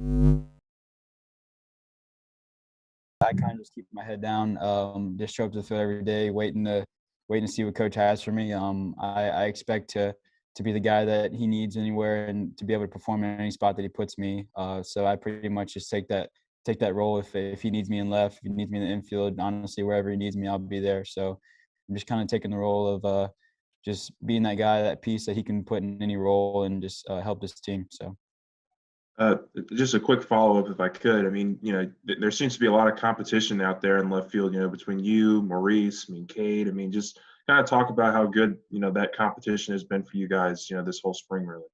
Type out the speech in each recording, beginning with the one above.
I kind of just keep my head down, just show up to the field every day, waiting to see what coach has for me. I expect to be the guy that he needs anywhere and to be able to perform in any spot that he puts me. So I pretty much just take that role if he needs me in left, if he needs me in the infield. Honestly, wherever he needs me, I'll be there. So I'm just kind of taking the role of just being that guy, that piece that he can put in any role and just help this team. So. Uh, just a quick follow-up, if I could. I mean, there seems to be a lot of competition out there in left field, between you, Maurice, Cade. Just kind of talk about how good, that competition has been for you guys, this whole spring, really.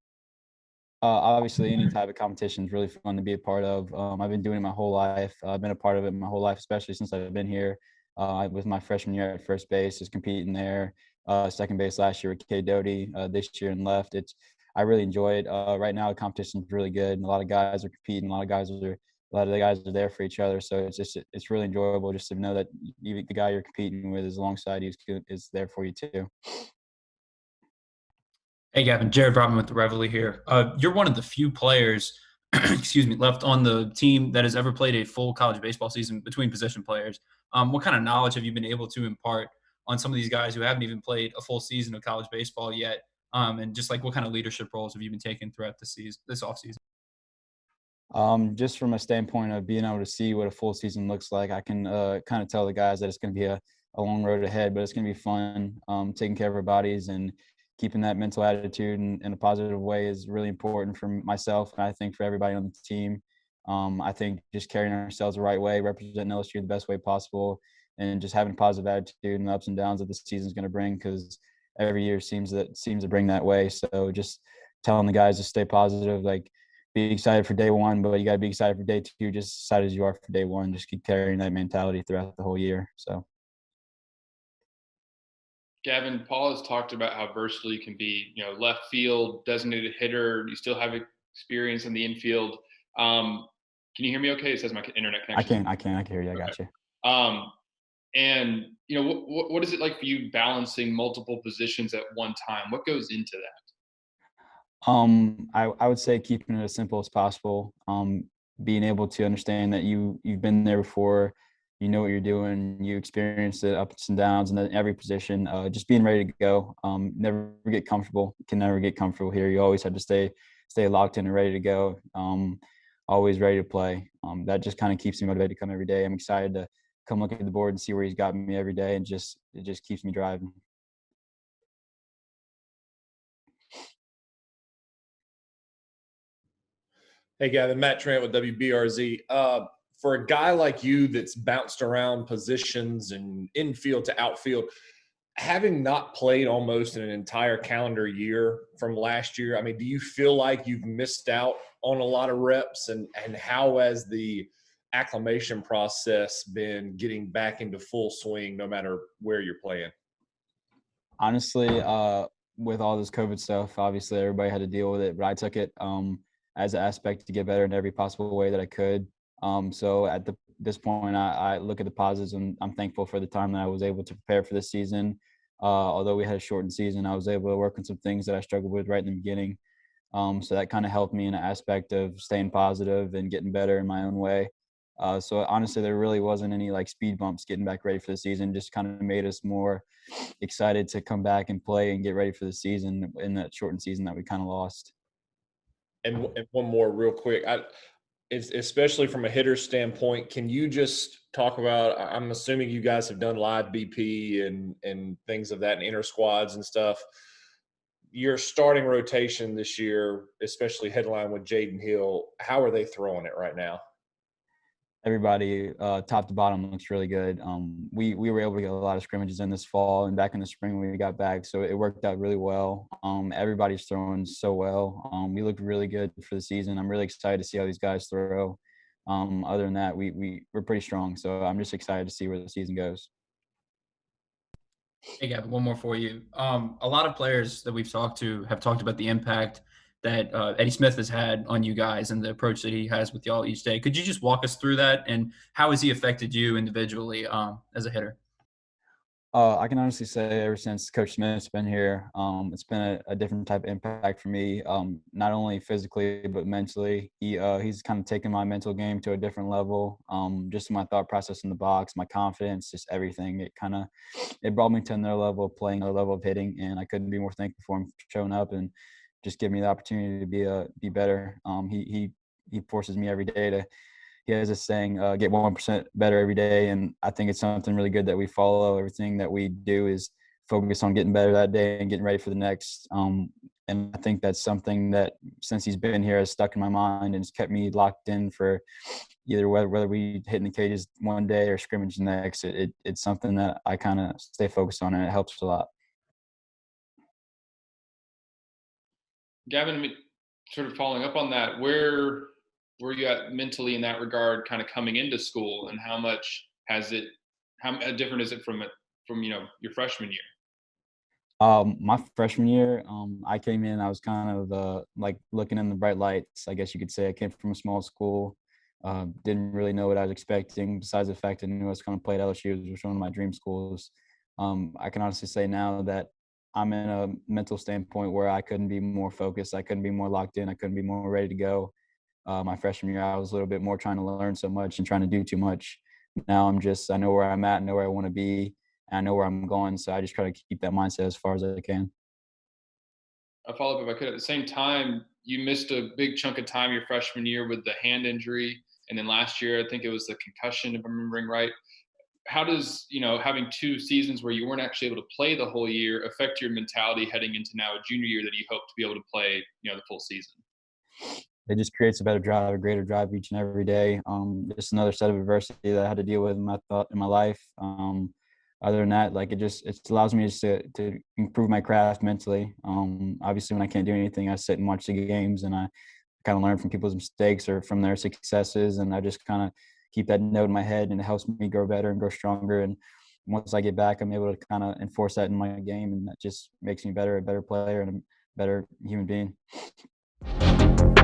Obviously, any type of competition is really fun to be a part of. I've been doing it my whole life. I've been a part of it my whole life, especially since I've been here. With my freshman year at first base, just competing there. Second base last year with K. Doty. This year in left, I really enjoy it. Right now, the competition is really good, and a lot of guys are competing. A lot of the guys are there for each other. So it's really enjoyable just to know that the guy you're competing with is alongside you is there for you too. Hey, Gavin, Jared Brotman with the Reveille here. You're one of the few players, excuse me, left on the team that has ever played a full college baseball season between position players. What kind of knowledge have you been able to impart on some of these guys who haven't even played a full season of college baseball yet? And just like what kind of leadership roles have you been taking throughout this offseason? Just from a standpoint of being able to see what a full season looks like, I can kind of tell the guys that it's going to be a long road ahead, but it's going to be fun. Taking care of our bodies and keeping that mental attitude in a positive way is really important for myself, and I think for everybody on the team. I think just carrying ourselves the right way, representing LSU the best way possible, and just having a positive attitude and the ups and downs that the season is going to bring, because every year seems to bring that way. So just telling the guys to stay positive, like be excited for day one, but you got to be excited for day two, just as excited as you are for day one. Just keep carrying that mentality throughout the whole year. So. Gavin, Paul has talked about how versatile you can be, left field, designated hitter. You still have experience in the infield. Can you hear me okay? It says my internet connection. I can hear you. I got you. And, what is it like for you balancing multiple positions at one time? What goes into that? I would say keeping it as simple as possible. Being able to understand that you've been there before, you know what you're doing, you experienced the ups and downs in every position. Just being ready to go. Never get comfortable. You can never get comfortable here. You always have to stay locked in and ready to go. Always ready to play. That just kind of keeps me motivated to come every day. I'm excited to come look at the board and see where he's got me every day, and it just keeps me driving. Hey, Gavin, Matt Trent with WBRZ. For a guy like you that's bounced around positions and infield to outfield, having not played almost an entire calendar year from last year, do you feel like you've missed out on a lot of reps? And how has the acclimation process been getting back into full swing no matter where you're playing? Honestly, with all this COVID stuff, obviously everybody had to deal with it, but I took it as an aspect to get better in every possible way that I could. So at this point, I look at the positives, and I'm thankful for the time that I was able to prepare for this season. Although we had a shortened season, I was able to work on some things that I struggled with right in the beginning. So that kind of helped me in an aspect of staying positive and getting better in my own way. So honestly, there really wasn't any like speed bumps getting back ready for the season. Just kind of made us more excited to come back and play and get ready for the season in that shortened season that we kind of lost. And one more real quick. Especially from a hitter standpoint, can you just talk about, I'm assuming you guys have done live BP and things of that and inter squads and stuff. Your starting rotation this year, especially headline with Jaden Hill, how are they throwing it right now? Everybody, top to bottom, looks really good. We were able to get a lot of scrimmages in this fall and back in the spring when we got back, so it worked out really well. Everybody's throwing so well. We looked really good for the season. I'm really excited to see how these guys throw. Other than that, we're pretty strong, so I'm just excited to see where the season goes. Hey, Gavin, one more for you. A lot of players that we've talked to have talked about the impact that Eddie Smith has had on you guys and the approach that he has with y'all each day. Could you just walk us through that, and how has he affected you individually as a hitter? I can honestly say ever since Coach Smith's been here, it's been a different type of impact for me. Not only physically but mentally. He's kind of taken my mental game to a different level. Just my thought process in the box, my confidence, just everything. It brought me to another level of playing, another level of hitting, and I couldn't be more thankful for him showing up and just giving me the opportunity to be better. He forces me every day to. He has this saying, get 1% better every day. And I think it's something really good that we follow. Everything that we do is focus on getting better that day and getting ready for the next. And I think that's something that since he's been here has stuck in my mind and has kept me locked in for either whether we hit in the cages one day or scrimmage the next. It's something that I kind of stay focused on, and it helps a lot. Gavin, I mean, sort of following up on that, where were you at mentally in that regard, kind of coming into school, and how much has it? How different is it from your freshman year? My freshman year, I came in. I was kind of like looking in the bright lights, I guess you could say. I came from a small school, didn't really know what I was expecting. Besides the fact I knew I was going to play at LSU, which was one of my dream schools. I can honestly say now that I'm in a mental standpoint where I couldn't be more focused. I couldn't be more locked in. I couldn't be more ready to go. My freshman year, I was a little bit more trying to learn so much and trying to do too much. Now I know where I'm at, know where I want to be, and I know where I'm going. So I just try to keep that mindset as far as I can. A follow up, if I could. At the same time, you missed a big chunk of time your freshman year with the hand injury, and then last year I think it was the concussion, if I'm remembering right. How does having 2 seasons where you weren't actually able to play the whole year affect your mentality heading into now a junior year that you hope to be able to play the full season? It just creates a better drive, a greater drive each and every day. Just another set of adversity that I had to deal with in my life. Other than that, like it allows me just to improve my craft mentally. Obviously, when I can't do anything, I sit and watch the games, and I kind of learn from people's mistakes or from their successes, and I just kind of keep that note in my head, and it helps me grow better and grow stronger. And once I get back, I'm able to kind of enforce that in my game, and that just makes me better, a better player, and a better human being.